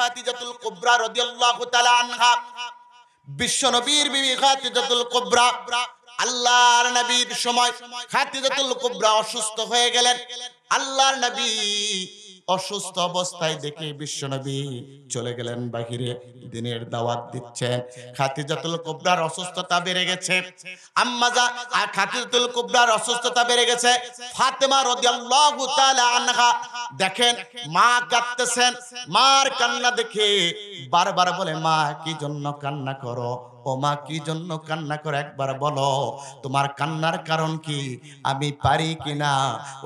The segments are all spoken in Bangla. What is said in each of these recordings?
খাদিজাতুল কুবরা রাদিয়াল্লাহু তাআলা আনহা, বিশ্ব নবীর বিবি খাদিজাতুল কুবরা। আল্লাহর নবীর সময় খাদিজাতুল কুবরা অসুস্থ হয়ে গেলেন। আল্লাহর নবী অসুস্থ অবস্থায় দেখে বিশ্বনবী চলে গেলেন বাহিরে, দিনের দাওয়াত দিচ্ছেন। খাদিজাতুল কুবরার অসুস্থতা বেড়ে গেছে। খাদিজাতুল কুবরার অসুস্থতা বেড়ে গেছে। ফাতেমা রাদিয়াল্লাহু তাআলা আনহা দেখেন মা কাঁদতেছেন। মার কান্না দেখে বারবার বলে, মা কি জন্য কান্না করো? ও মা কি জন্য কান্না করে একবার বলো, তোমার কান্নার কারণ কি? আমি পারি কিনা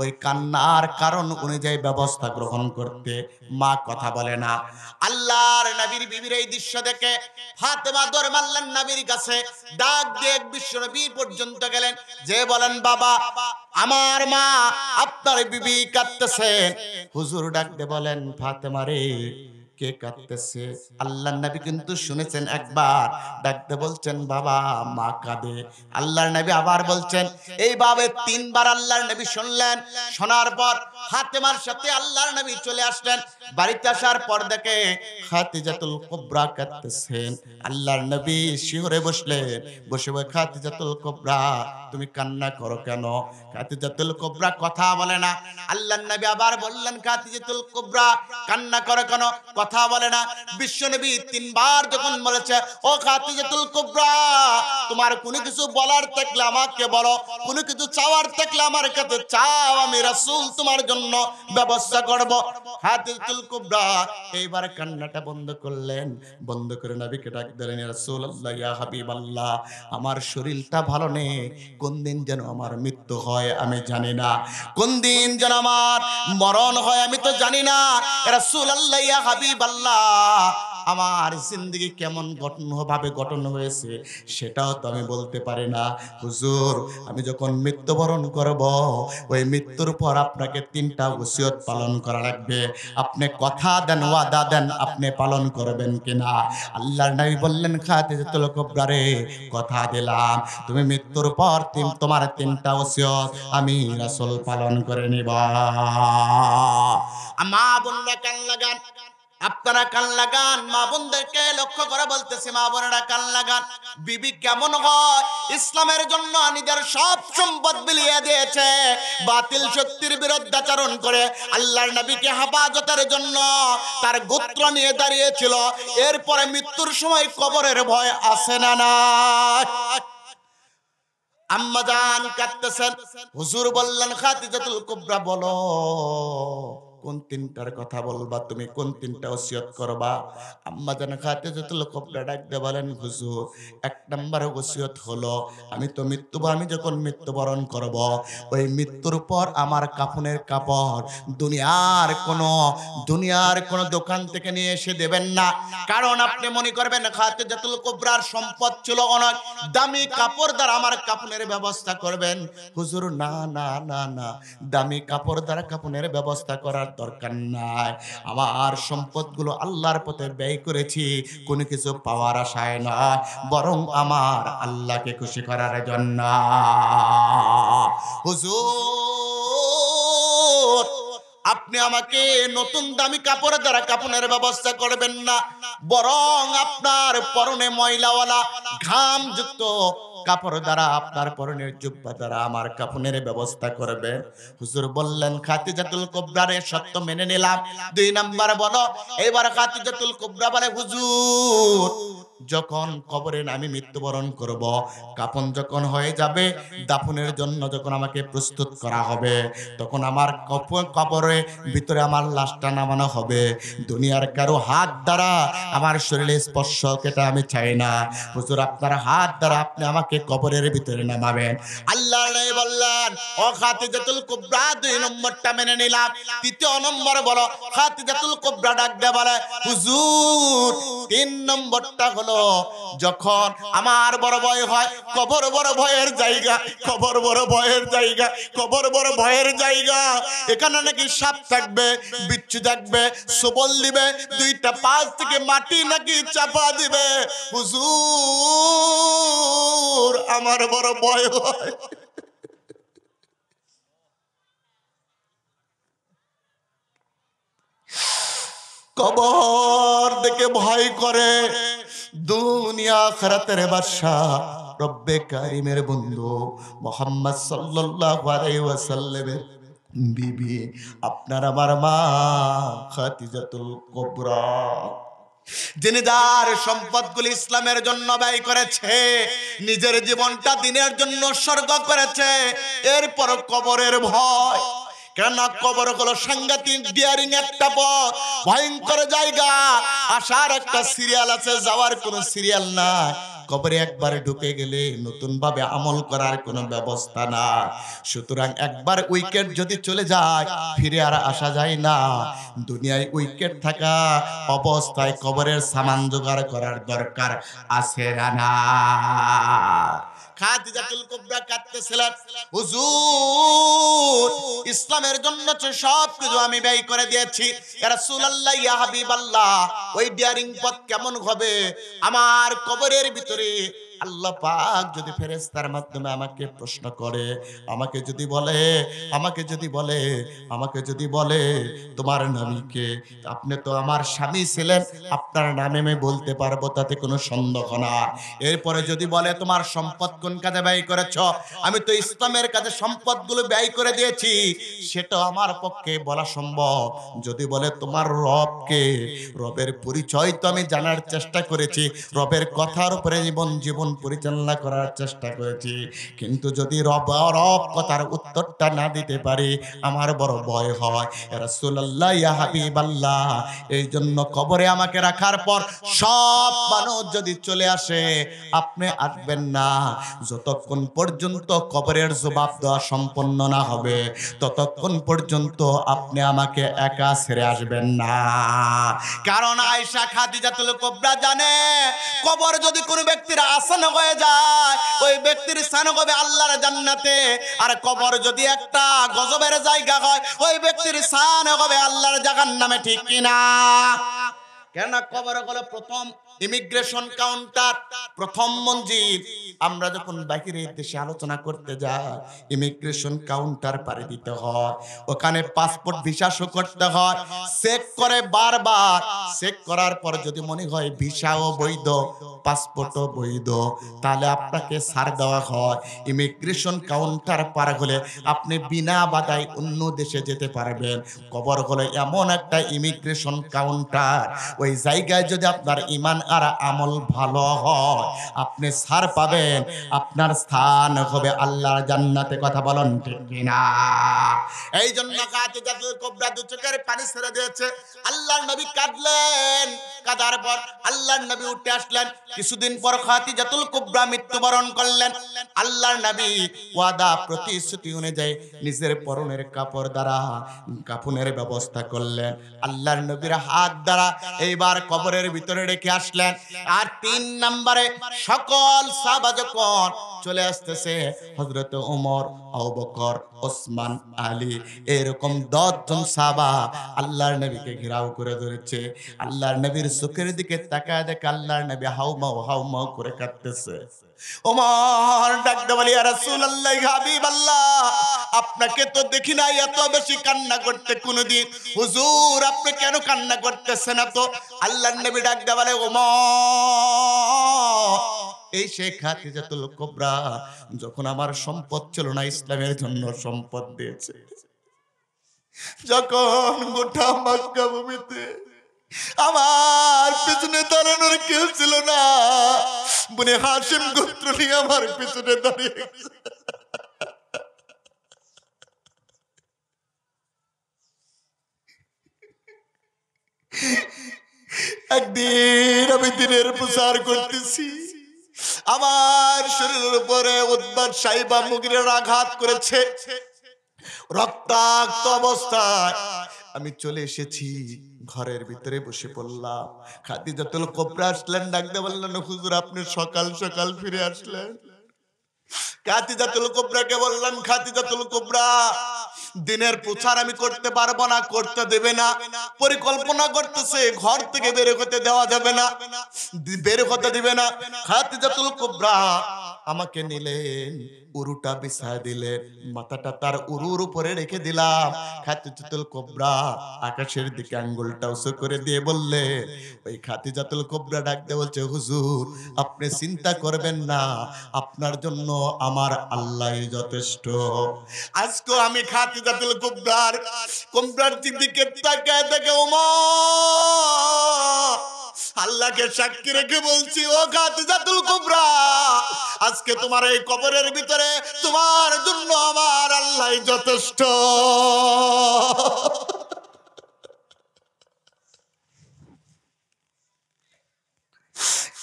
ওই কান্নার কারণ অনুযায়ী ব্যবস্থা গ্রহণ করতে। মা কথা বলে না। আল্লাহর নবীর বিবির এই দৃশ্য দেখে ফাতেমা দৌড় মারলেন নবীর কাছে, ডাক দিয়ে বিশ্ব নবী পর্যন্ত গেলেন, যে বলেন, বাবা আমার মা আপনার বিবি কাঁদতেছেন। হুজুর ডাক দিয়ে বলেন, ফাতেমা রে, কে কাঁদতেছে? আল্লাহর নবী কিন্তু শুনেছেন, একবার ডাকতে বলছেন, বাবা মা কাঁদে। আল্লাহর নবী আবার বলছেন, এইভাবে তিনবার আল্লাহর নবী শুনলেন। শোনার পর ফাতেমার সাথে আল্লাহর নবী চলে আসলেন। বাড়িতে আসার পর দেখে খাদিজাতুল কুবরা কাঁদতেছেন। আল্লাহর নবী শিহরে বসলেন। বসে বলে, খাদিজাতুল কুবরা তুমি কান্না করো কেন? খাদিজাতুল কুবরা কথা বলে না। আল্লাহর নবী আবার বললেন, খাদিজাতুল কুবরা কান্না করো কেন? কথা বলে না। বিশ্বনবী তিনবার যখন বলেছে, ও খাদিজাতুল কুবরা, তোমার কোনো কিছু বলার থাকলে আমাকে বলো, কোনো কিছু চাওয়ার থাকলে আমার কাছে চাও, আমি রাসূল তোমার জন্য ব্যবস্থা করব। খাদিজাতুল কুবরা এইবার কান্নাটা বন্ধ করলেন। বন্ধ করে নবীকে ডাক দিলেন, ইয়া রাসূলুল্লাহ, ইয়া হাবিবাল্লাহ, আমার শরীরটা ভালো নেই, কোন দিন যেন আমার মৃত্যু হয় আমি জানি না, কোন দিন যেন আমার মরণ হয় আমি তো জানি না। ইয়া রাসূলুল্লাহ, ইয়া হাবিবাল্লাহ, আমার জিন্দেগি কেমন গঠন হয়েছে সেটাও তো আমি বলতে পারি না। হুজুর, আমি যখন মৃত্যুবরণ করব, ওই মৃত্যুর পর আপনাকে তিনটা ওসিয়ত পালন করা লাগবে। আপনি কথা দেন, ওয়াদা দেন, আপনি পালন করবেন কিনা? আল্লাহর নবী বললেন, খাদিজাতুল কুবরা রে, কথা দিলাম, তুমি মৃত্যুর পর তোমার তিনটা ওসিয়ত আমি রাসূল পালন করে নিব। মা বোনরা কান লাগান, আপনারা কান লাগান, মা বোনদেরকে লক্ষ্য করে বলতেছি, মা বোনেরা কান লাগান। বিবি কেমন হয়? ইসলামের জন্য নিজের সব সম্পদ বিলিয়ে দিয়েছে, বাতিল শক্তির বিরুদ্ধাচরণ করে আল্লাহর নবীকে হেফাজতের জন্য তার গোত্র নিয়ে দাঁড়িয়েছিল। এরপরে মৃত্যুর সময় কবরের ভয় আছে না নাই? আম্মা জান কাঁদতেছেন। হুজুর বললেন, খাদিজাতুল কুবরা বলো, কোন তিনটার কথা বলবা তুমি? কোন তিনটা ওসিয়ত করবা? আম্মা জান খাদিজাতুল কুবরা ডাক দিয়ে বলেন, হুজুর, এক নম্বর ওসিয়ত হলো, আমি যখন মৃত্যুবরণ করব, ওই মৃত্যুর পর আমার কাফনের কাপড় দুনিয়ার কোন দোকান থেকে নিয়ে এসে দেবেন না। কারণ আপনি মনে করবেন খাদিজাতুল কুবরার সম্পদ ছিল অনেক, দামি কাপড় দ্বারা আমার কাফনের ব্যবস্থা করবেন। হুজুর, না না না না, দামি কাপড় দ্বারা কাফনের ব্যবস্থা করার দরকার নাই। আমার সম্পদগুলো আল্লাহর পথে ব্যয় করেছি কোনো কিছু পাওয়ার আশায় নয়, বরং আমার আল্লাহকে খুশি করার জন্য। হুজুর, আপনি আমাকে নতুন দামি কাপড় দ্বারা কাফনের ব্যবস্থা করবেন না, বরং আপনার পরনে ময়লাওয়ালা ঘামযুক্ত কাপড় দ্বারা, আপনার পরনের জুব্বা দ্বারা আমার কাফনের ব্যবস্থা করবেন। হুজুর বললেন, খাদিজাতুল কুবরারে সত্য মেনে নিলাম। দুই নাম্বার বলো। এবার খাদিজাতুল কুবরা বলে, হুজুর, যখন কবরে আমি মৃত্যুবরণ করব, কাফন যখন হয়ে যাবে, দাফনের জন্য যখন আমাকে প্রস্তুত করা হবে, তখন আমার কবরের ভিতরে আমার লাশটা নামানো হবে। দুনিয়ার কারো হাত দ্বারা আমার শরীরে স্পর্শ, এটা আমি চাই না। হুজুর, আপনার হাত দ্বারা আপনি আমাকে কবরের ভিতরে নামাবেন। আল্লাহর নবী বললেন, ও খাদিজাতুল কুবরা, দুই নম্বরটা মেনে নিলাম। তৃতীয় নম্বর বলো। খাদিজাতুল কুবরা ডাক দিয়ে বলে, হুজুর, তিন নম্বরটা হলো, যখন আমার বড় ভয় হয়, কবর বড় ভয়ের জায়গা, কবর বড় ভয়ের জায়গা, কবর বড় ভয়ের জায়গা। এখানে নাকি সাপ থাকবে, বিচ্ছু থাকবে, সবল দিবে, দুইটা পাশ থেকে মাটি নাকি চাপা দিবে। হুজুর, আমার বড় ভয় হয়। কবর দেখে ভয় করে। দুনিয়া আখিরাতের বাদশা রব্বে কারিমের বন্ধু মুহাম্মদ সাল্লাল্লাহু আলাইহি ওয়াসাল্লামের বিবি আপনার আমার মা খাদিজাতুল কুবরা, যিনি যার সম্পদগুলি ইসলামের জন্য ব্যয় করেছে, নিজের জীবনটা দিনের জন্য উৎসর্গ করেছে, এরপর কবরের ভয়। কেন কবর হলো সাংঘাতিক ডিয়ারিং একটা পথ, ভয়ঙ্কর জায়গা। আসার একটা সিরিয়াল আছে, যাওয়ার কোনো সিরিয়াল না। কবরে একবার ঢুকে গেলে নতুন ভাবে আমল করার কোনো ব্যবস্থা না। সুতরাং একবার উইকেট যদি চলে যায় ফিরে আর আসা যায় না। দুনিয়ায় উইকেট থাকা অবস্থায় কবরের সামান জোগাড় করার দরকার আছে না। খাদিজাতুল কুবরা কাঁদতেছিলেন, হুজুর ইসলামের জন্য সব কিছু আমি ব্যয় করে দিয়েছি, ইয়া রাসূলুল্লাহ ইয়া হাবিবাল্লাহ, ওই ডিয়ারিং পথ কেমন হবে? আমার কবরের ভিতরে আল্লাহ পাক যদি ফেরেশতার মাধ্যমে আমাকে প্রশ্ন করে, আমাকে যদি বলে তোমার নামই কে? আপনি তো আমার স্বামী ছিলেন, আপনার নামে আমি বলতে পারবো, তাতে কোনো সন্দেহ না। এরপরে যদি বলে তোমার সম্পদ কোন কাজে ব্যয় করেছ, আমি তো ইসলামের কাজে সম্পদগুলো ব্যয় করে দিয়েছি, সেটা আমার পক্ষে বলা সম্ভব। যদি বলে তোমার রব কে, রবের পরিচয় তো আমি জানার চেষ্টা করেছি, রবের কথার উপরে জীবন পরিচালনা করার চেষ্টা করেছি, কিন্তু যদি রব কথার উত্তরটা না দিতে পারি আমার বড় ভয় হয়। রাসূলুল্লাহ ইয়া হাবিবাল্লাহ, এই জন্য কবরে আমাকে রাখার পর সব মানুষ যদি চলে আসে আপনি আসবেন না। যতক্ষণ পর্যন্ত কবরের জবাব দেওয়া সম্পন্ন না হবে ততক্ষণ পর্যন্ত আপনি আমাকে একা ছেড়ে আসবেন না। কারণ আয়েশা খাদিজাতুল কুবরা জানে, কবর যদি কোনো ব্যক্তির আসন হয়ে যায় ওই ব্যক্তির স্থান হবে আল্লাহর জান্নাতে, আর কবর যদি একটা গজবের জায়গা হয় ওই ব্যক্তির স্থান হবে আল্লাহর জাহান্নামে। ঠিক কিনা? কেন কবর হলো প্রথম ইমিগ্রেশন কাউন্টার, প্রথম মঞ্জিল। আমরা যখন বাহিরের দেশে আলোচনা করতে যাই ইমিগ্রেশন কাউন্টার পাড়ি দিতে হয়, ওখানে পাসপোর্ট ভিসা শো করতে হয়, চেক করে বারবার। চেক করার পর যদি মনে হয় ভিসাও বৈধ পাসপোর্টও বৈধ, তাহলে আপনাকে ছাড় দেওয়া হয়। ইমিগ্রেশন কাউন্টার পার হলে আপনি বিনা বাধায় অন্য দেশে যেতে পারবেন। কবর হলো এমন একটা ইমিগ্রেশন কাউন্টার, ওই জায়গায় যদি আপনার ঈমান আর আমল ভালো হয় আপনি ছাড় পাবেন, আপনার স্থান হবে আল্লাহর জান্নাতে। কথা বলেন ঠিক কিনা? এই জন্য খাদিজাতুল কুবরা দু চোখের পানি ছেড়ে দিয়েছে। আল্লাহর নবী কাঁদলেন, কাঁদার পর আল্লাহর নবী উঠে আসলেন। কিছুদিন পর খাদিজাতুল কুবরা মৃত্যুবরণ করলেন। আল্লাহর নবী ওয়াদা প্রতিশ্রুতি অনুযায়ী নিজের পরনের কাপড় দ্বারা কাফনের ব্যবস্থা করলেন। আল্লাহর নবীর হাত দ্বারা এইবার কবরের ভিতরে রেখে আসলেন। আর 3 নম্বরে সকল সাহাবা যখন চলে আসতেছে, হযরত ওমর, আবু বকর, ওসমান, আলী, এরকম 10 জন সাহাবা আল্লাহর নবীকে ঘেরাও করে ধরেছে। আল্লাহর নবীর চোখের দিকে তাকায় দেখে আল্লাহর নবী হাউমাউ করে কাঁদতেছে। ওমর ডাকতে বলে, ইয়া রাসূলুল্লাহ হাবিবাল্লাহ, আপনাকে তো দেখি না এত বেশি কান্না করতে কোনদিন, হুজুর আপনি কেন কান্না করতেছেন এত? আল্লাহর নবী ডাকতে বলে, ওমর এই শেখ খাদিজাতুল কুবরা যখন আমার সম্পদ ছিল না ইসলামের জন্য সম্পদ দিয়েছে, যখন গোটা মক্কা ভূমিতে আমার পিছনে দাঁড়ানোর কেউ ছিল না, বনে হাশিম গোত্র নিয়ে আমার পিছনে দাঁড়িয়ে একদিন আমি দিনের প্রচার করতেছি, আমার শরীরের উপরে উদ্বাদ সাইবা মুগিরের আঘাত করেছে, রক্তাক্ত অবস্থায় আমি চলে এসেছি, ঘরের ভিতরে বসে পড়লাম। খাদিজাতুল কুবরা আসলেন, ডাকতে বললেন, হুজুর আপনি সকাল সকাল ফিরে আসলেন। খাদিজাতুল কুবরাকে বললেন, খাদিজাতুল কুবরা দিনের প্রচার আমি করতে পারবো না, করতে দেবে না। পরিকল্পনা করতেছে ঘর থেকে বের হতে দেওয়া যাবে না, বের হতে দিবে না। খাদিজাতুল কুবরা আমাকে নিলেন, উরুটা বিছায় দিলেন, মাথাটা তার উরুর উপরে রেখে দিলাম। খাদিজাতুল কুবরা আকাশের দিকে আঙ্গুলটা উঁচু করে দিয়ে বললে, ওই খাদিজাতুল কুবরা ডাক দিয়ে বলছে, হুজুর আপনি চিন্তা করবেন না, আপনার জন্য আমার আল্লাহই যথেষ্ট। আজকে আমি খাদিজাতুল কুবরার দিকে তাকায় দেখে ওমর আল্লাহকে সাক্ষী রেখে বলছি, ও খাদিজাতুল কুবরা, আজকে তোমার এই কবরের ভিতরে তোমার জন্য আমার আল্লাহই যথেষ্ট।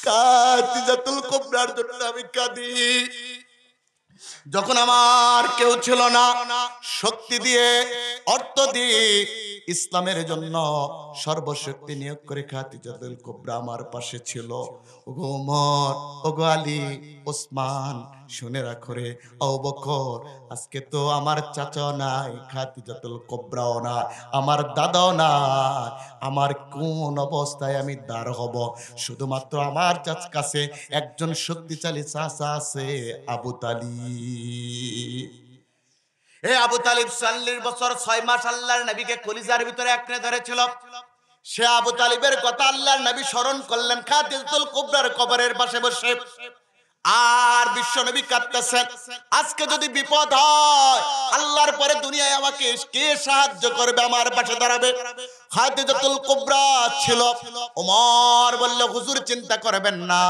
খাদিজাতুল কুবরার জন্য আমি কাঁদি। যখন আমার কেউ ছিল না, শক্তি দিয়ে অর্থ দিয়ে ইসলামের জন্য সর্বশক্তি নিয়োগ করে খাদিজাতুল কুবরা আমার পাশে ছিল। ওগো ওমর, ওগো আলী, ওসমান, শুনে রাখো রে আবু বকর, আজকে তো আমার চাচাও নাই, খাদিজাতুল কুবরাও না, আমার দাদাও না, আমার কোন অবস্থায় আমি দাঁড় হব? শুধুমাত্র আমার কাছে একজন শক্তিশালী চাচা আছে, আবু তালিব। এ আবু তালিব ৪০ বছর ৬ মাস আল্লাহর নবীকে কলিজার ভিতরে আঁকড়ে ধরেছিল। সে আবু তালিবের কথা আল্লাহর নবী স্মরণ করলেন খাদিজাতুল কুবরার কবরের পাশে বসে। আর বিশ্ব নবী কাঁদতেছেন, আজকে যদি বিপদ হয় আল্লাহর পরে দুনিয়ায় আমাকে কে সাহায্য করবে, আমার পাশে দাঁড়াবে? খাদিজাতুল কুবরা ছিল। ওমর বলল, হুজুর চিন্তা করবেন না,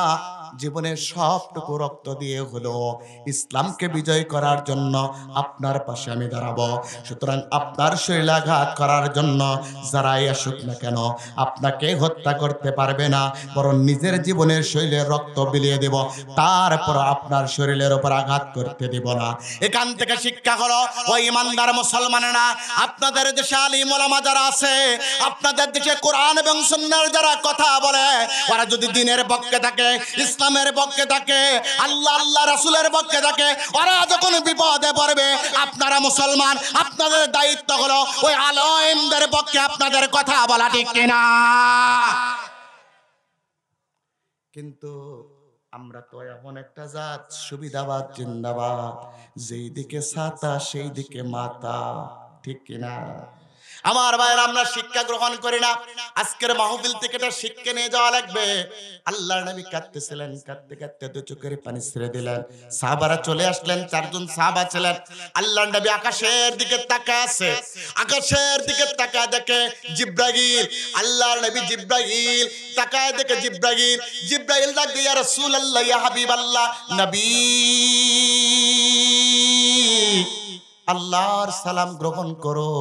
জীবনের সবটুকু রক্ত দিয়ে হলো ইসলামকে বিজয় করার জন্য আপনার পাশে আমি দাঁড়াবো। সুতরাং আপনার শরীরে আঘাত করার জন্য যারাই আসুক না কেন আপনাকে হত্যা করতে পারবে না, বরং নিজের জীবনের শরীরে রক্ত বিলিয়ে দেব, তারপর আপনার শরীরের উপর আঘাত করতে দেব না। এখান থেকে শিক্ষা হলো, ওই ইমানদার মুসলমানেরা, আপনাদের দেশে আলিম ওলামা যারা আছে, আপনাদের দেশে কোরআন এবং সুন্নাহর যারা কথা বলে, ওরা যদি দ্বীনের পক্ষে থাকে, ইসলামের পক্ষে থাকে, আল্লাহ আল্লাহ রাসূলের পক্ষে থাকে, ওরা যখন বিপদে পড়বে আপনারা মুসলমান, আপনাদের দায়িত্ব হলো ওই আলেমদের পক্ষে আপনাদের কথা বলা, ঠিক কিনা? কিন্তু আমরা তো এমন একটা জাত, সুবিধাবাদ জিন্দাবাদ, যেই দিকে ছাতা সেই দিকে মাথা, ঠিক কিনা? আমার ভাইয়েরা, আমরা শিক্ষা গ্রহণ করি না। আজকের মাহফিল থেকে এটা শিক্ষা নিয়ে যাওয়া লাগবে। আল্লাহর নবী কাঁদতেছিলেন, কাঁদতে কাঁদতে দু চোখের পানি ছেড়ে দিলেন। সাহাবারা চলে আসলেন, 4 জন সাহাবা ছিলেন। আল্লাহর নবী আকাশের দিকে তাকায় আছে, আকাশের দিকে তাকায় দেখে জিব্রাইল। আল্লাহর নবী জিব্রাইল তাকায় দেখে জিব্রাইল ডাক দিয়ে, ইয়া রাসূলুল্লাহ, ইয়া হাবিবাল্লাহ, নবী আল্লাহর সালাম গ্রহণ করো।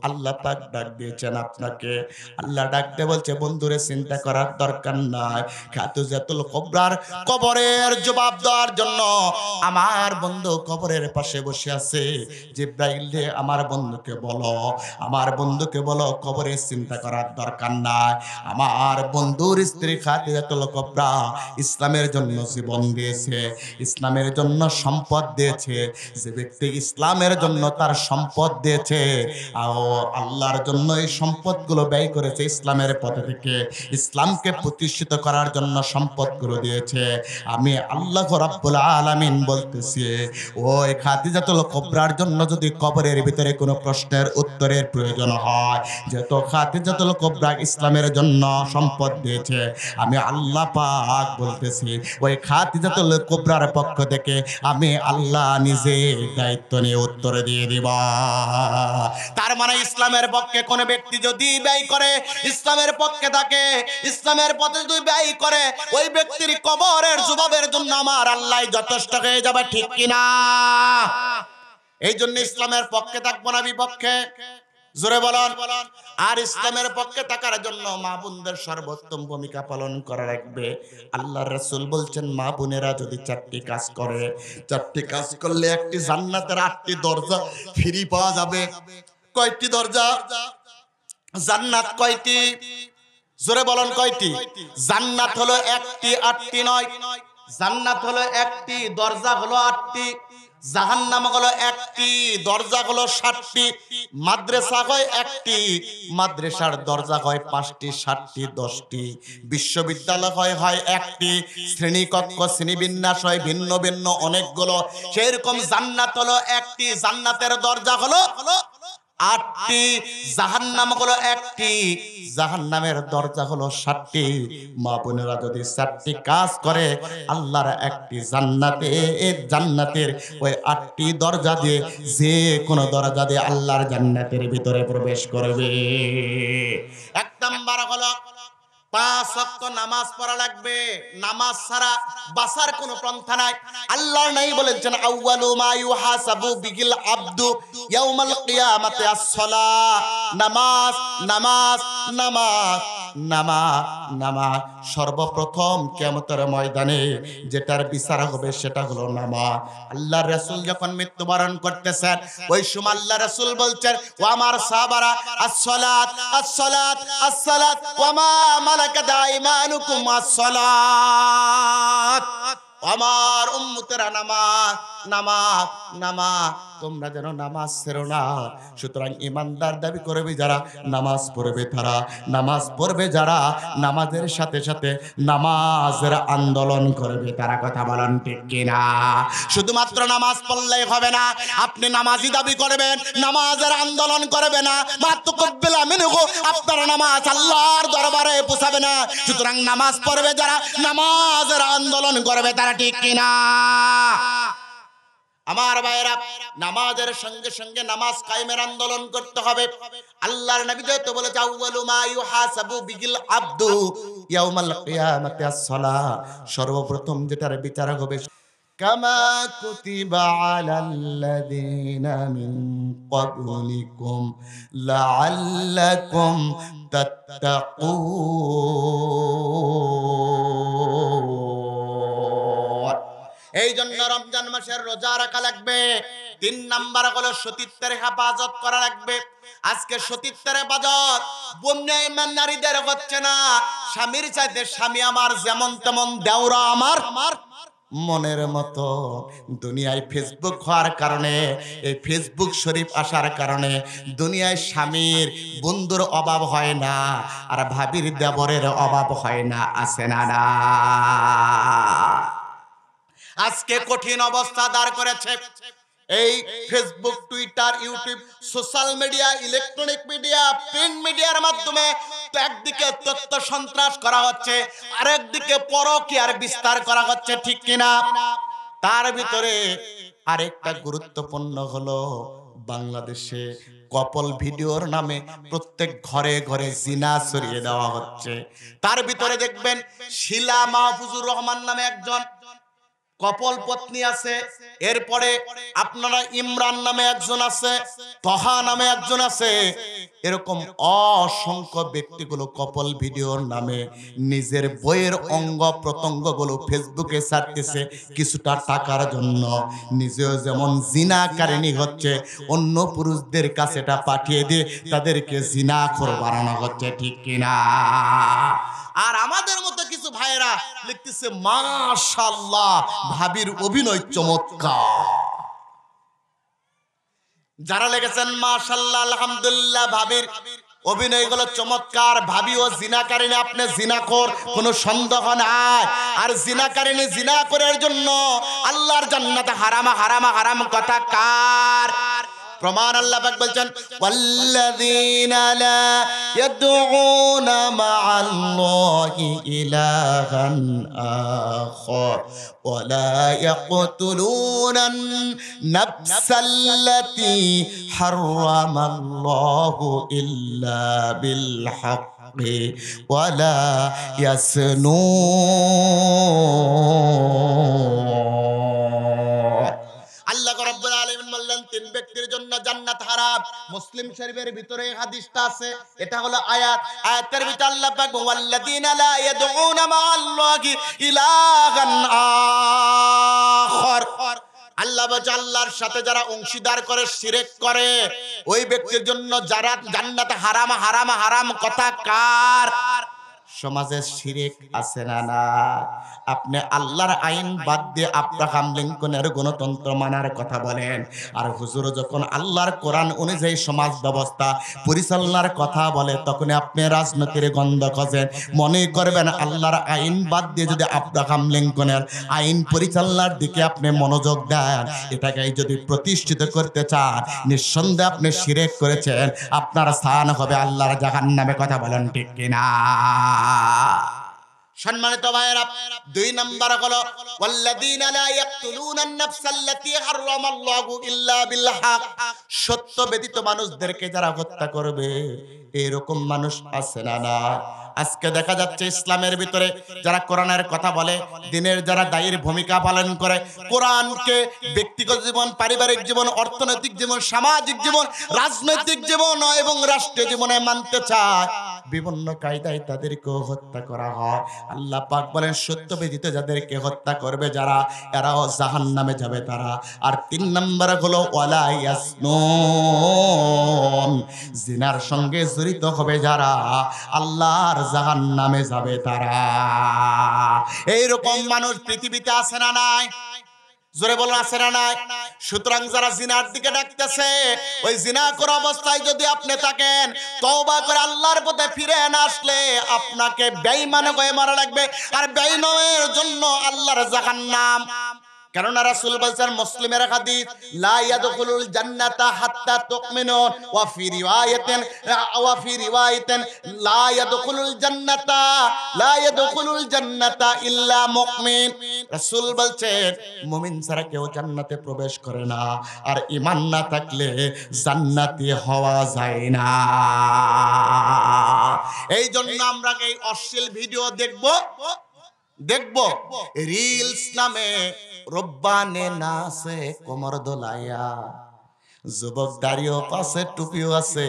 আল্লাহ পাক ডাক দিয়েছেন আপনাকে। আল্লাহ ডাকতে বলছে, বন্ধুরে চিন্তা করার দরকার নাই, খাদিজাতুল কুবরার কবরের জবাব দেওয়ার জন্য আমার বন্ধু কবরের পাশে বসে আছে। জিব্রাইল রে, আমার বন্ধুকে বলো, আমার বন্ধুকে বলো কবরের চিন্তা করার দরকার নাই। আমার বন্ধুর স্ত্রী খাদিজাতুল কুবরা ইসলামের জন্য জীবন দিয়েছে, ইসলামের জন্য সম্পদ দিয়েছে। যে ব্যক্তি ইসলামের জন্য তার সম্পদ দিয়েছে, আল্লাহর জন্য এই সম্পদগুলো ব্যয় করেছে, ইসলামের পথে থেকে ইসলামকে প্রতিষ্ঠিত করার জন্য সম্পদগুলো দিয়েছে, আমি আল্লাহ রাব্বুল আলামিন বলতেছি, ওই খাদিজাতুল কুবরার জন্য যদি কবরের ভিতরে কোনো প্রশ্নের উত্তরের প্রয়োজন হয়, যেহেতু খাদিজাতুল কুবরা ইসলামের জন্য সম্পদ দিয়েছে, আমি আল্লাহ পাক বলতেছি, ওই খাদিজাতুল কুবরার পক্ষ থেকে আমি আল্লাহ নিজে দায়িত্ব নিয়ে উত্তর দিয়ে দিব। তার মানে ইসলামের পক্ষে কোন ব্যক্তি যদি ব্যয় করে, ইসলামের পক্ষে থাকে, ইসলামের পথে যদি ব্যয় করে, ওই ব্যক্তির কবরের জবাবের জন্য আমার আল্লাহ যথেষ্ট হয়ে যাবে, ঠিক কিনা? এই জন্য ইসলামের পক্ষে থাকবো না বিপক্ষে, জোরে বলুন। আর ইসলামের পক্ষে থাকার জন্য মা বোনদের সর্বোত্তম ভূমিকা পালন করা লাগবে। আল্লাহর রাসূল বলছেন, মা বোনেরা যদি 4টি কাজ করে, 4টি কাজ করলে একটি জান্নাতের 8টি দরজা ফ্রি পাওয়া যাবে। কয়টি দরজা? জান্নাত কয়টি? জোরে বলুন, কয়টি? জান্নাত হলো 1টি, 8টি নয়। জান্নাত হলো 1টি, দরজা হলো 8টি। জাহান্নাম হলো একটি, দরজা হলো ৭টি, মাদ্রাসা হয় একটি, মাদ্রাসার দরজা হয় ৫টি, ৭টি, ১০টি, বিশ্ববিদ্যালয় হয় একটি, শ্রেণীকক্ষ শ্রেণীবিন্যাস হয় ভিন্ন ভিন্ন অনেকগুলো। সেরকম জান্নাত হলো একটি, জান্নাতের দরজা হলো ৮টি, জাহান্নাম হলো একটি, জাহান্নামের দরজা হলো ৭টি। মা বোনেরা যদি ৪টি কাজ করে আল্লাহর একটি জান্নাতের ওই ৮টি দরজা দিয়ে যে কোনো দরজা দিয়ে আল্লাহর জান্নাতের ভিতরে প্রবেশ করবে। এক নাম্বার হলো ৫ ওয়াক্ত নামাজ পড়া লাগবে। নামাজ ছাড়া বাঁচার কোনো পন্থা নাই। আল্লাহর নবী বলেছেন আউয়ালু মা ইউহাসাবু বিহিল আবদু ইয়াউমাল কিয়ামাতি আস-সালাহ। নামাজ নামাজ নামাজ নামাজ নামাজ, সর্বপ্রথম কিয়ামতের ময়দানে যেটার বিচার হবে সেটা হলো নামাজ। আল্লাহর রাসূল যখন মৃত্যুবরণ করতেছেন ওই সময় আল্লাহ রাসূল বলছেন ও আমার সাহাবারা আস-সালাত আস-সালাত আস-সালাত ওয়া মা মালাকাত আইমানুকুম আস-সালাত। আমার উম্মতেরা নামাজ নামাজ নামাজ, তোমরা যেন নামাজ ছেড়ো না। সুতরাং ইমানদার দাবি করবে যারা নামাজ পড়বে, তারা নামাজ পড়বে যারা নামাজের সাথে সাথে নামাজের আন্দোলন করবে, তারা কথা বলেন ঠিক কিনা? শুধুমাত্র নামাজ পড়লেই হবে না, আপনি নামাজি দাবি করবেন, নামাজের আন্দোলন করবে না, মাতুকুব্বিলা মিনহু, আপনার নামাজ আল্লাহর দরবারে পৌঁছাবে না। সুতরাং নামাজ পড়বে যারা নামাজের আন্দোলন করবে, তারা ঠিক কিনা? আমার ভাইরা, নামাজের সঙ্গে সঙ্গে নামাজ কায়েমের আন্দোলন করতে হবে। আল্লাহর নবী তো বলেছে আউয়ালু মা ইউহাসাবু বিহিল আবদু ইয়াউমাল কিয়ামাতি আস-সালাহ। সর্বপ্রথম যেটার বিচার হবে কামা কুতিবা আলাল্লাযীনা মিন ক্বাবলিকুম লাআল্লাকুম তাত্তাকুন। এই জন্য রমজান মাসের রোজা রাখা লাগবে। ৩ নাম্বার হলো সতীত্বের হেফাজত করা লাগবে। আজকে সতীত্বের হেফাজত বন্যায় নারীদের হচ্ছে না। স্বামীর চাইতে স্বামী আমার যেমন তেমন, দেওরা আমার মনের মতো। দুনিয়ায় ফেসবুক হওয়ার কারণে, এই ফেসবুক শরীফ আসার কারণে দুনিয়ায় স্বামীর বন্ধুর অভাব হয় না, আর ভাবির দেবরের অভাব হয় না। আছে না? না, আজকে কঠিন অবস্থা দাঁড় করেছে এই Facebook, Twitter, YouTube, social media, electronic media, print মিডিয়ার মাধ্যমে। তো একদিকে তথ্য সন্ত্রাস করা হচ্ছে, আরেকদিকে পরকীয়ার বিস্তার করা হচ্ছে, ঠিক কিনা? তার ভিতরে আরেকটা গুরুত্বপূর্ণ হলো বাংলাদেশে কপল ভিডিওর নামে প্রত্যেক ঘরে ঘরে জিনা ছড়িয়ে দেওয়া হচ্ছে। তার ভিতরে দেখবেন শিলা মাহফুজুর রহমান নামে একজন কপল পত্নী আছে, এরপরে আপনারা ইমরান নামে একজন আছে, তহা নামে একজন আছে। এরকম অসংখ্য ব্যক্তিগুলো কপল ভিডিওর নামে নিজের বইয়ের অঙ্গ প্রত্যঙ্গগুলো ফেসবুকে ছাড়তেছে কিছুটা টাকার জন্য। নিজেও যেমন জিনাকারিনী হচ্ছে, অন্য পুরুষদের কাছে এটা পাঠিয়ে দিয়ে তাদেরকে জিনাখোর বানানো হচ্ছে, ঠিক কিনা? আর আমাদের মতো কিছু ভাইয়েরা লিখতেছে মাশাআল্লাহ, ভাবির অভিনয় চমৎকার। যারা লিখেছেন মাশাআল্লাহ, আলহামদুলিল্লাহ, ভাবির অভিনয়গুলো চমৎকার, ভাবিও জিনাকারিনী, আপনি জিনাখোর, কোনো সন্দেহ নাই। আর জিনাকারিনী জিনা করার জন্য আল্লাহর জান্নাতে হারামা হারামা হারাম কথা কার? প্রমাণ আল্লাহ পাক বলছেন ওয়াল্লাযীনা লা ইয়াদউনা মা'আল্লাহি ইলাহান আখার ওয়া লা ইয়াকতুলুনান নাফসাল্লাতী হারামাল্লাহু ইল্লা বিল হাক্কি ওয়া লা ইয়াসনুন। আল্লাহ রাব্বুল আলামিন বললেন ৩ ব্যক্তির জন্য জান্নাত হারাম। মুসলিম শরীফের ভিতরে এই হাদিসটা আছে, এটা হলো আয়াত। আয়াতের ভিতরে আল্লাহ পাক ওয়াল্লাযীনা লা ইয়াদউনা মা'আল্লাহি ইলাহান আখার, আল্লাহ বলে আল্লাহর সাথে যারা অংশীদার করে, শিরক করে, ওই ব্যক্তির জন্য যারা জান্নাতে হারাম হারাম হারাম কথা কার? সমাজে শিরক আছে না না? আপনি আল্লাহর আইন বাদ দিয়ে আব্রাহাম লিঙ্কনের গণতন্ত্র মানার কথা বলেন, আর হুজুর যখন আল্লাহর কোরআন অনুযায়ী সমাজ ব্যবস্থা পরিচালনার কথা বলে তখন আপনি রাজনীতির গন্ধ খোঁজেন। মনে করবেন আল্লাহর আইন বাদ দিয়ে যদি আব্রাহাম লিঙ্কনের আইন পরিচালনার দিকে আপনি মনোযোগ দেন, এটাকে যদি প্রতিষ্ঠিত করতে চান, নিঃসন্দেহে আপনি শিরক করেছেন, আপনার স্থান হবে আল্লাহর জাহান্নামে। কথা বলেন ঠিক কিনা? সম্মানিত ভাইরা, 2 নাম্বার হলো ওয়াল্লাযীনা লা ইয়াকতুলুনান নাফসাল্লাতী হারামাল্লাহু ইল্লা বিল হক। সত্য ব্যতীত মানুষদেরকে যারা হত্যা করবে, এরকম মানুষ আছে না না? আজকে দেখা যাচ্ছে ইসলামের ভিতরে যারা কোরআনের কথা বলে, দিনের যারা দায়ীর ভূমিকা পালন করে, কোরআনকে ব্যক্তিগত জীবন, পারিবারিক জীবন, অর্থনৈতিক জীবন, সামাজিক জীবন, রাজনৈতিক জীবন এবং রাষ্ট্রীয় জীবনে মানতে চায়, বিভিন্ন কায়দায় তাদেরকে হত্যা করা হয়। আল্লাহ পাক বলেন সত্য ব্যতীত যাদেরকে হত্যা করবে যারা, এরাও জাহান্নামে যাবে তারা। আর 3 নম্বর হলো ওয়ালা ইয়াসনুন, জিনার সঙ্গে জড়িত হবে যারা, আল্লাহর জাহান্নামে যাবে তারা। এইরকম মানুষ পৃথিবীতে আছে না নাই? জোরে বলো আছে না নাই? সুতরাং যারা জিনার দিকে ডাকতেছে, ওই জিনা করা অবস্থায় যদি আপনি থাকেন, তওবা করে আল্লাহর পথে ফিরে না আসলে আপনাকে বেঈমান হয়ে মারা লাগবে, আর বেঈমানের জন্য আল্লাহর জাহান্নাম। কেননা রাসূল বলেছেন, মুসলিমের হাদিস, লা ইয়াদখুলুল জান্নাতা হাত্তা তুমিনুন, ওয়া ফি রিওয়ায়াতিন লা ইয়াদখুলুল জান্নাতা ইল্লা মুমিন। রাসূল বলছেন মুমিন ছাড়া কেউ জান্নাতে প্রবেশ করে না, আর ঈমান না থাকলে জান্নাতি হওয়া যায় না। এই জন্য আমরা এই অশ্লীল ভিডিও দেখব রিলস নামে রব্বানে নাচে কোমর দোলাইয়া, যুবক দাড়িও পাশে টুপিও আছে,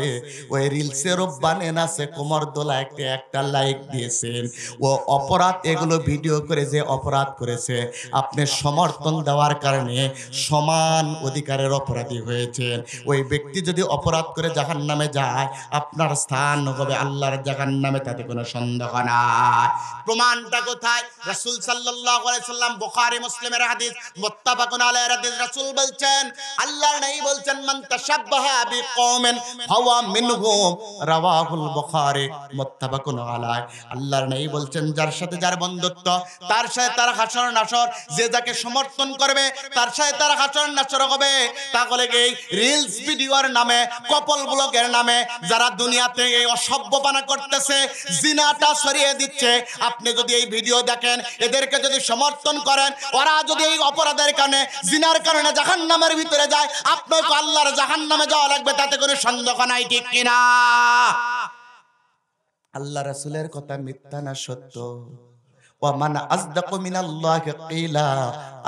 ওই রিলসে রব্বানে নাচে কোমর দোলায় একটা লাইক দিয়েছেন। ও অপরাধ, এগুলো ভিডিও করে যে অপরাধ করেছে, আপনি সমর্থন দেওয়ার কারণে সমান অধিকারের অপরাধী হয়েছেন। ওই ব্যক্তি যদি অপরাধ করে জাহান্নামে যায়, আপনার স্থান হবে আল্লাহর জাহান্নামে, তাতে কোনো সন্দেহ নাই। প্রমাণটা কোথায়? রাসূল সাল্লাল্লাহু আলাইহি সাল্লাম, বুখারী মুসলিমের হাদিস, মুত্তাফাকুন আলাইহি হাদিস, রাসূল বলছেন, আল্লাহর নবী বলছেন, মান তাশাব্বাহা বিকওমিন ফাওয়া মিনহুম, রাওয়াহুল বুখারী, মুত্তাফাকুন আলাইহি। আল্লাহর নবী বলছেন, যার সাথে যার বন্ধুত্ব, তার সাথে তার হাসর নাসর, যে যাকে সমর্থন করবে তার সাথে তার হাসর নাসর হবে। তাহলে এই রিলস ভিডিওর নামে, কপল ব্লগের নামে যারা দুনিয়াতে এই অসভ্যপানা করতেছে, জিনাটা ছড়িয়ে দিচ্ছে, আপনি যদি এই ভিডিও দেখেন, এদেরকে যদি সমর্থন করেন, ওরা যদি এই অপরাধের কারণে, জিনার কারণে জাহান্নামের ভিতরে যায়, আপনাকে আল্লাহর জাহান্নামে যাওয়া লাগবে, তাতে কোনো সন্দেহ নাই। ঠিক কিনা? আল্লাহ রাসূলের কথা মিথ্যা না সত্য? ওয়া মান আসদাকু মিনাল্লাহি কিলা,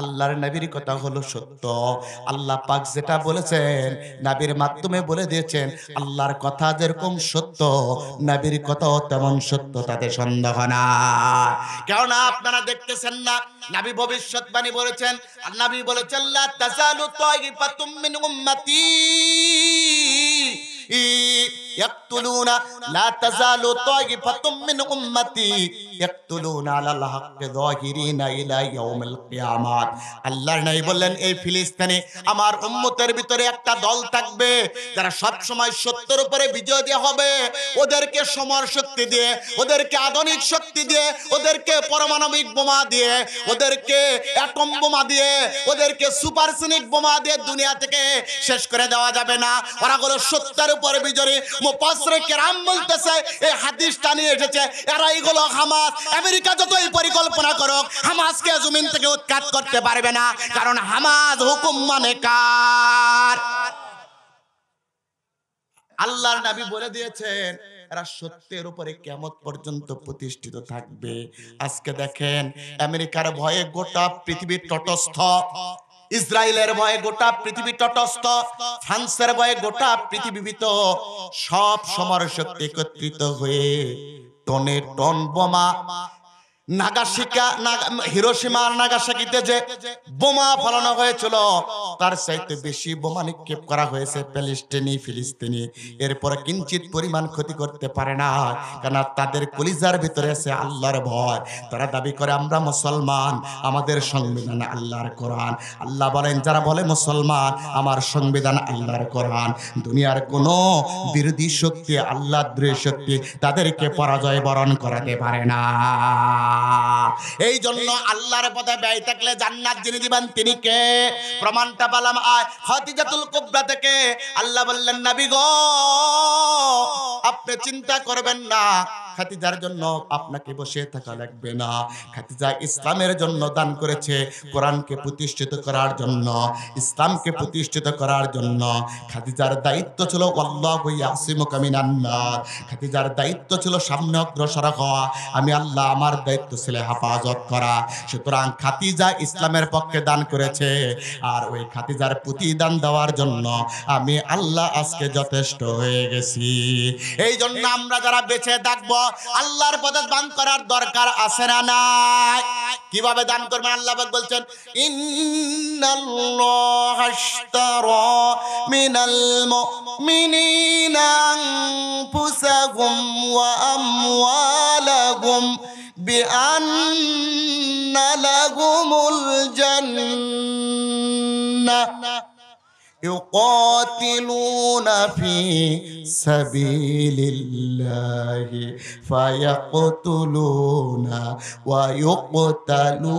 আল্লাহর নবীর কথা হলো সত্য। আল্লাহ পাক যেটা বলেছেন নবীর মাধ্যমে বলে দিয়েছেন, আল্লাহর কথা যেরকম সত্য, নবীর কথাও তেমন সত্য, তাতে সন্দেহ না। কারণ আপনারা দেখতেছেন না, নবী ভবিষ্যৎবাণী বলেছেন, আর নবী বলেছেন, লা তাযালু তাইফাতুম মিন উম্মতি ইয়াকতুলুনা, লা তাযালু তাইফাতুম মিন উম্মতি ইয়াকতুলুনা আলাল হাক্কি যাহিরিনা ইলা ইয়াউমিল কিয়ামাত। আল্লাহর নবী বললেন, এই ফিলিস্তিনে আমার উম্মতের ভিতরে একটা দল থাকবে যারা সব সময় সত্যের উপরে বিজয় দিয়ে হবে। ওদেরকে সমর শক্তি দিয়ে, ওদেরকে আধুনিক শক্তি দিয়ে, ওদেরকে পারমাণবিক বোমা দিয়ে, ওদেরকে অ্যাটম বোমা দিয়ে, ওদেরকে সুপারসনিক বোমা দিয়ে দুনিয়া থেকে শেষ করে দেওয়া যাবে না। ওরা হলো সত্যের উপরে বিজয়ী। মুফাসসির কেরাম বলতেছে, এই হাদিসটা নিয়ে এসেছে, এরাই হলো হামাস। আমেরিকা যতই পরিকল্পনা করুক, হামাসকে জমিন থেকে উৎখাত করতে পারবে না, কারণ হামাস হুকুম মানে কার? আল্লাহর নবী বলে দিয়েছেন, এরা সত্যের উপরে কিয়ামত পর্যন্ত প্রতিষ্ঠিত থাকবে। আজকে দেখেন, আমেরিকার ভয়ে গোটা পৃথিবী তটস্থ, ইসরায়েলের ভয়ে গোটা পৃথিবী তটস্থ, ফ্রান্সের ভয়ে গোটা পৃথিবীতে সব সমর শক্তি একত্রিত হয়ে টনে টন বোমা হিরোশিমা আর নাগাসাকিতে যে বোমা ফালানো হয়েছিল, তার চাইতে বেশি বোমা নিক্ষেপ করা হয়েছে ফিলিস্তিনি। এরপরে কিঞ্চিত পরিমাণ ক্ষতি করতে পারে না, কারণ তাদের কলিজার ভিতরে আছে আল্লাহর ভয়। তারা দাবি করে আমরা মুসলমান, আমাদের সংবিধান আল্লাহর কোরআন। আল্লাহ বলেন, যারা বলে মুসলমান আমার সংবিধান আল্লাহর কোরআন, দুনিয়ার কোনো বিরোধী শক্তি, আল্লাহর দৃঢ় শক্তি তাদেরকে পরাজয় বরণ করাতে পারে না। এই জন্য আল্লাহর পথে ব্যয় থাকলে জান্নাত যিনি দিবেন তিনি কে? প্রমাণটা পেলাম খাদিজাতুল কুবরা থেকে। আল্লাহ বললেন, নবী গো আপনি চিন্তা করবেন না, খাদিজার জন্য আপনাকে বসে থাকা লাগবে না। খাদিজা ইসলামের জন্য দান করেছে, কোরআনকে প্রতিষ্ঠিত করার জন্য, ইসলামকে প্রতিষ্ঠিত করার জন্য। খাদিজার দায়িত্ব ছিল আল্লাহু ইয়াসিমুকা মিনান নার। খাদিজার দায়িত্ব ছিল সামনে অগ্রসর হওয়া, আমি আল্লাহ আমার দায়িত্ব ছিল হেফাজত করা। সুতরাং খাদিজা ইসলামের পক্ষে দান করেছে, আর ওই খাদিজার প্রতিদান দেওয়ার জন্য আমি আল্লাহ আজকে যথেষ্ট হয়ে গেছি। এই জন্য আমরা যারা বেঁচে থাকবো আল্লাহর পথে দান করার দরকার আছে না নাই? কিভাবে দান করবেন? আল্লাহ পাক বলছেন, ইন্নাল্লাহা আশতারা মিনাল মুমিনিনা আনফুসাহুম ওয়া আমওয়ালাহুম বিআন্না লাহুমুল জান্নাহ يقاتلون في سبيل الله فيقتلون ويقتلون।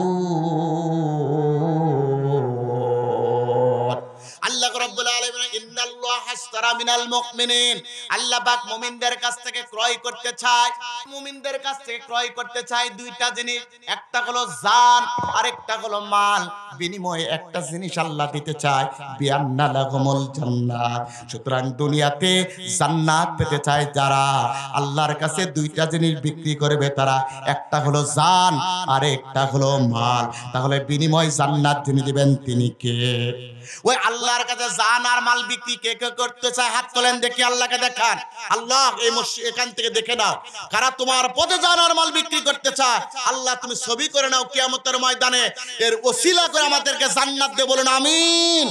আল্লাহ রাব্বুল আলামিন ইন্নাল্লাহা আশতারা মিনাল মুমিনিন, আল্লাহ পাক মুমিনদের কাছ থেকে ক্রয় করতে চায়, মুমিনদের কাছ থেকে ক্রয় করতে চায় দুইটা জিনিস, একটা হলো জান আর একটা হলো মাল। বিনিময়ে একটা জিনিস আল্লাহ দিতে চায়, বিআন্না লাহুমুল জান্নাত। সুতরাং দুনিয়াতে জান্নাত পেতে চায় যারা, আল্লাহর কাছে দুইটা জিনিস বিক্রি করবে তারা, একটা হলো জান আর একটা হলো মাল। তাহলে বিনিময় জান্নাত যিনি দিবেন তিনি কে? ওই আল্লাহর কাছে জান আর মাল বিক্রি কে কে করতে চায়? হাত তোলেন দেখি, আল্লাহকে দেখান। আল্লাহ এই এখান থেকে দেখে নাও কারা তোমার পথে জান আর মাল বিক্রি করতে চায়। আল্লাহ তুমি ছবি করে নাও কিয়ামতের ময়দানে, এর ওসিলা করে আমাদেরকে জান্নাত দে, বলুন আমিন।